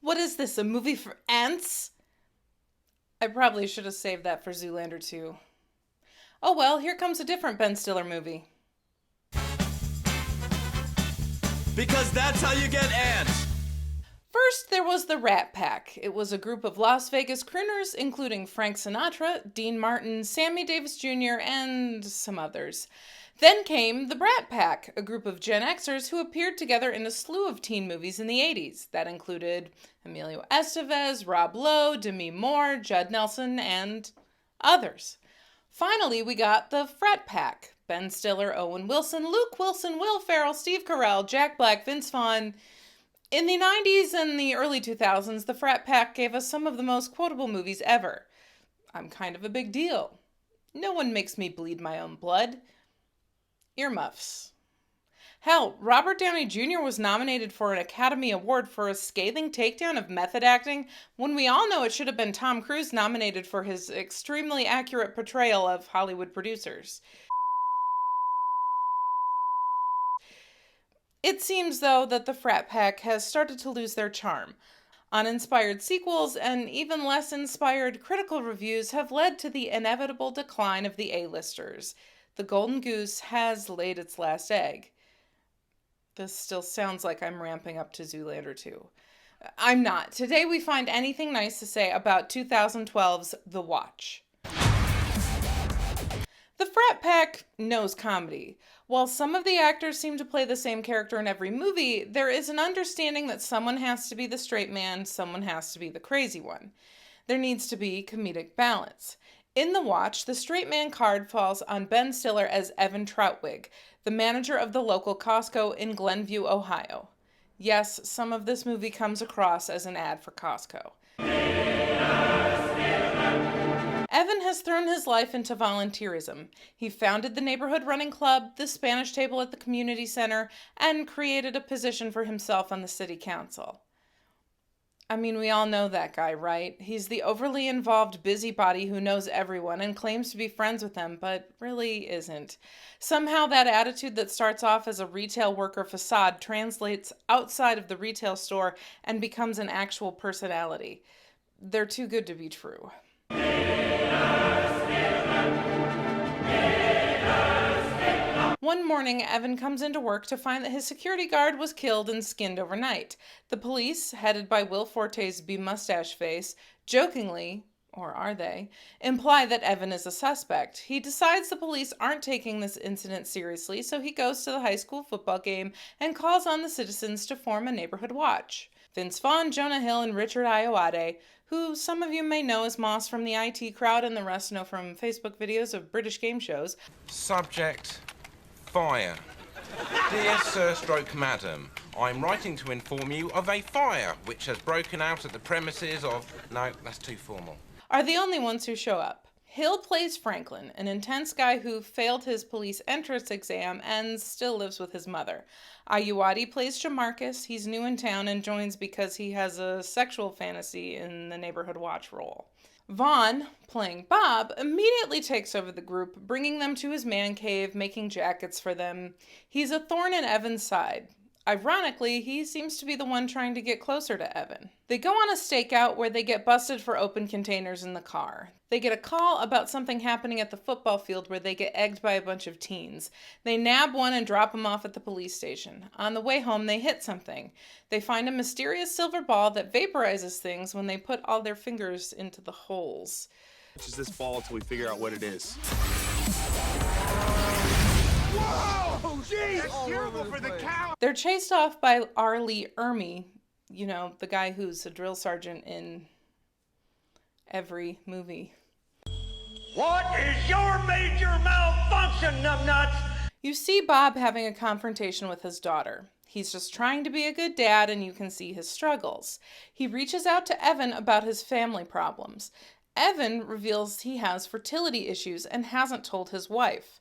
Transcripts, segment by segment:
What is this, a movie for ants? I probably should have saved that for Zoolander 2. Oh well, here comes a different Ben Stiller movie. Because that's how you get ants. First, there was the Rat Pack. It was a group of Las Vegas crooners, including Frank Sinatra, Dean Martin, Sammy Davis Jr., and some others. Then came the Brat Pack, a group of Gen Xers who appeared together in a slew of teen movies in the 80s. That included Emilio Estevez, Rob Lowe, Demi Moore, Judd Nelson, and others. Finally, we got the Frat Pack. Ben Stiller, Owen Wilson, Luke Wilson, Will Ferrell, Steve Carell, Jack Black, Vince Vaughn. In the 90s and the early 2000s, the Frat Pack gave us some of the most quotable movies ever. I'm kind of a big deal. No one makes me bleed my own blood. Earmuffs. Hell, Robert Downey Jr. was nominated for an Academy Award for a scathing takedown of method acting when we all know it should have been Tom Cruise nominated for his extremely accurate portrayal of Hollywood producers. It seems, though, that the Frat Pack has started to lose their charm. Uninspired sequels and even less inspired critical reviews have led to the inevitable decline of the A-listers. The golden goose has laid its last egg. This still sounds like I'm ramping up to Zoolander 2. I'm not. Today we find anything nice to say about 2012's The Watch. The Frat Pack knows comedy. While some of the actors seem to play the same character in every movie, there is an understanding that someone has to be the straight man, someone has to be the crazy one. There needs to be comedic balance. In The Watch, the straight man card falls on Ben Stiller as Evan Troutwig, the manager of the local CostCo in Glenview, Ohio. Yes, some of this movie comes across as an ad for Costco. Evan has thrown his life into volunteerism. He founded the neighborhood running club, the Spanish table at the community center, and created a position for himself on the city council. I mean, we all know that guy, right? He's the overly involved busybody who knows everyone and claims to be friends with them, but really isn't. Somehow that attitude that starts off as a retail worker facade translates outside of the retail store and becomes an actual personality. They're too good to be true. One morning, Evan comes into work to find that his security guard was killed and skinned overnight. The police, headed by Will Forte's be-mustache face, jokingly, or are they, imply that Evan is a suspect. He decides the police aren't taking this incident seriously, so he goes to the high school football game and calls on the citizens to form a neighborhood watch. Vince Vaughn, Jonah Hill, and Richard Ayoade, who some of you may know as Moss from the IT crowd and the rest know from Facebook videos of British game shows. Subject: fire. Dear Sir Stroke Madam, I'm writing to inform you of a fire which has broken out at the premises of... No, that's too formal. Are the only ones who show up. Hill plays Franklin, an intense guy who failed his police entrance exam and still lives with his mother. Ayoade plays Jamarcus. He's new in town and joins because he has a sexual fantasy in the neighborhood watch role. Vaughn, playing Bob, immediately takes over the group, bringing them to his man cave, making jackets for them. He's a thorn in Evan's side. Ironically, he seems to be the one trying to get closer to Evan. They go on a stakeout where they get busted for open containers in the car. They get a call about something happening at the football field where they get egged by a bunch of teens. They nab one and drop him off at the police station. On the way home, they hit something. They find a mysterious silver ball that vaporizes things when they put all their fingers into the holes. Which is this ball until we figure out what it is. Whoa! Jeez! That's terrible for the cow! They're chased off by R. Lee Ermey, you know, the guy who's a drill sergeant in every movie. What is your major malfunction, numbnuts? You see Bob having a confrontation with his daughter. He's just trying to be a good dad, and you can see his struggles. He reaches out to Evan about his family problems. Evan reveals he has fertility issues and hasn't told his wife.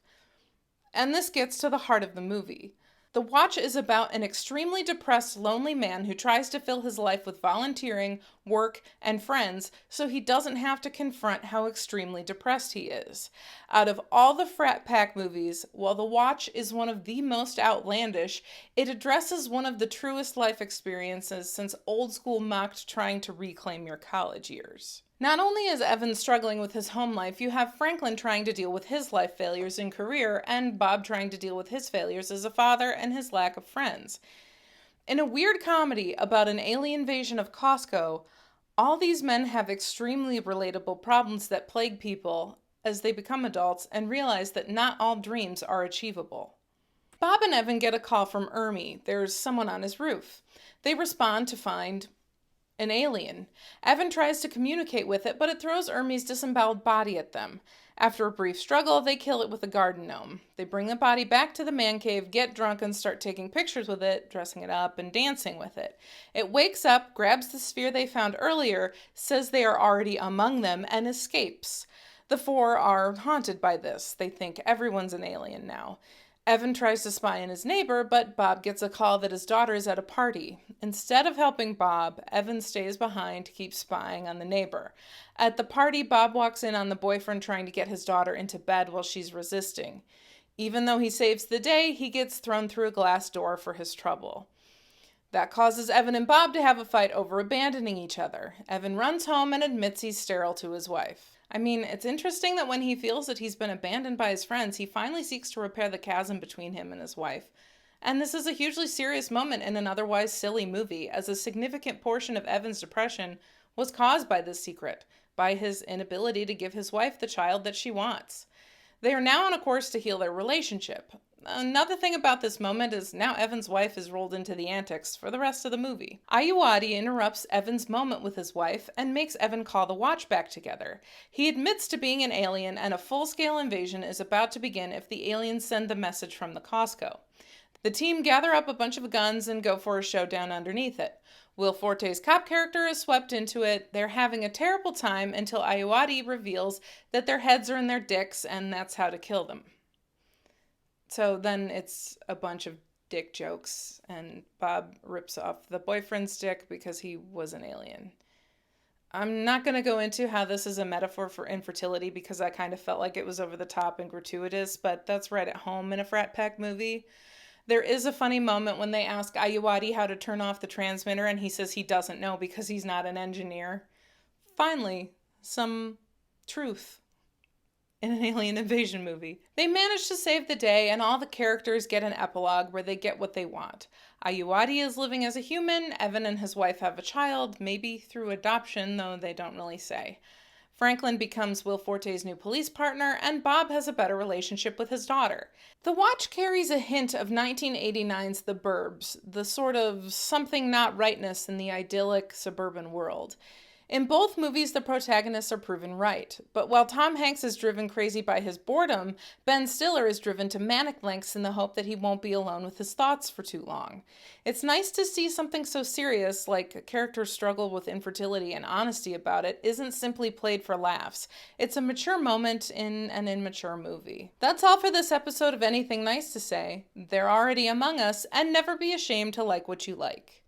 And this gets to the heart of the movie. The Watch is about an extremely depressed, lonely man who tries to fill his life with volunteering, work, and friends so he doesn't have to confront how extremely depressed he is. Out of all the frat pack movies, while The Watch is one of the most outlandish, it addresses one of the truest life experiences since old school mocked trying to reclaim your college years. Not only is Evan struggling with his home life, you have Franklin trying to deal with his life failures and career, and Bob trying to deal with his failures as a father and his lack of friends. In a weird comedy about an alien invasion of CostCo, all these men have extremely relatable problems that plague people as they become adults and realize that not all dreams are achievable. Bob and Evan get a call from Ermi. There's someone on his roof. They respond to find an alien. Evan tries to communicate with it, but it throws Ermi's disemboweled body at them. After a brief struggle, they kill it with a garden gnome. They bring the body back to the man cave, get drunk, and start taking pictures with it, dressing it up, and dancing with it. It wakes up, grabs the sphere they found earlier, says they are already among them, and escapes. The four are haunted by this. They think everyone's an alien now. Evan tries to spy on his neighbor, but Bob gets a call that his daughter is at a party. Instead of helping Bob, Evan stays behind to keep spying on the neighbor. At the party, Bob walks in on the boyfriend trying to get his daughter into bed while she's resisting. Even though he saves the day, he gets thrown through a glass door for his trouble. That causes Evan and Bob to have a fight over abandoning each other. Evan runs home and admits he's sterile to his wife. I mean, it's interesting that when he feels that he's been abandoned by his friends, he finally seeks to repair the chasm between him and his wife. And this is a hugely serious moment in an otherwise silly movie, as a significant portion of Evan's depression was caused by this secret, by his inability to give his wife the child that she wants. They are now on a course to heal their relationship. Another thing about this moment is now Evan's wife is rolled into the antics for the rest of the movie. Ayoade interrupts Evan's moment with his wife and makes Evan call the Watch back together. He admits to being an alien, and a full-scale invasion is about to begin if the aliens send the message from the CostCo. The team gather up a bunch of guns and go for a showdown underneath it. Will Forte's cop character is swept into it. They're having a terrible time until Ayoade reveals that their heads are in their dicks and that's how to kill them. So then it's a bunch of dick jokes, and Bob rips off the boyfriend's dick because he was an alien. I'm not going to go into how this is a metaphor for infertility because I kind of felt like it was over the top and gratuitous, but that's right at home in a frat pack movie. There is a funny moment when they ask Ayoade how to turn off the transmitter, and he says he doesn't know because he's not an engineer. Finally, some truth in an alien invasion movie. They manage to save the day, and all the characters get an epilogue where they get what they want. Ayoade is living as a human, Evan and his wife have a child, maybe through adoption, though they don't really say. Franklin becomes Will Forte's new police partner, and Bob has a better relationship with his daughter. The Watch carries a hint of 1989's The Burbs, the sort of something not rightness in the idyllic suburban world. In both movies, the protagonists are proven right, but while Tom Hanks is driven crazy by his boredom, Ben Stiller is driven to manic lengths in the hope that he won't be alone with his thoughts for too long. It's nice to see something so serious, like a character's struggle with infertility and honesty about it, isn't simply played for laughs. It's a mature moment in an immature movie. That's all for this episode of Anything Nice to Say. They're already among us, and never be ashamed to like what you like.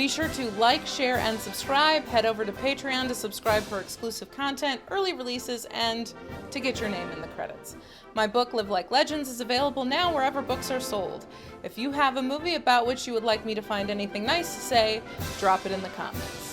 Be sure to like, share, and subscribe. Head over to Patreon to subscribe for exclusive content, early releases, and to get your name in the credits. My book, Live Like Legends, is available now wherever books are sold. If you have a movie about which you would like me to find anything nice to say, drop it in the comments.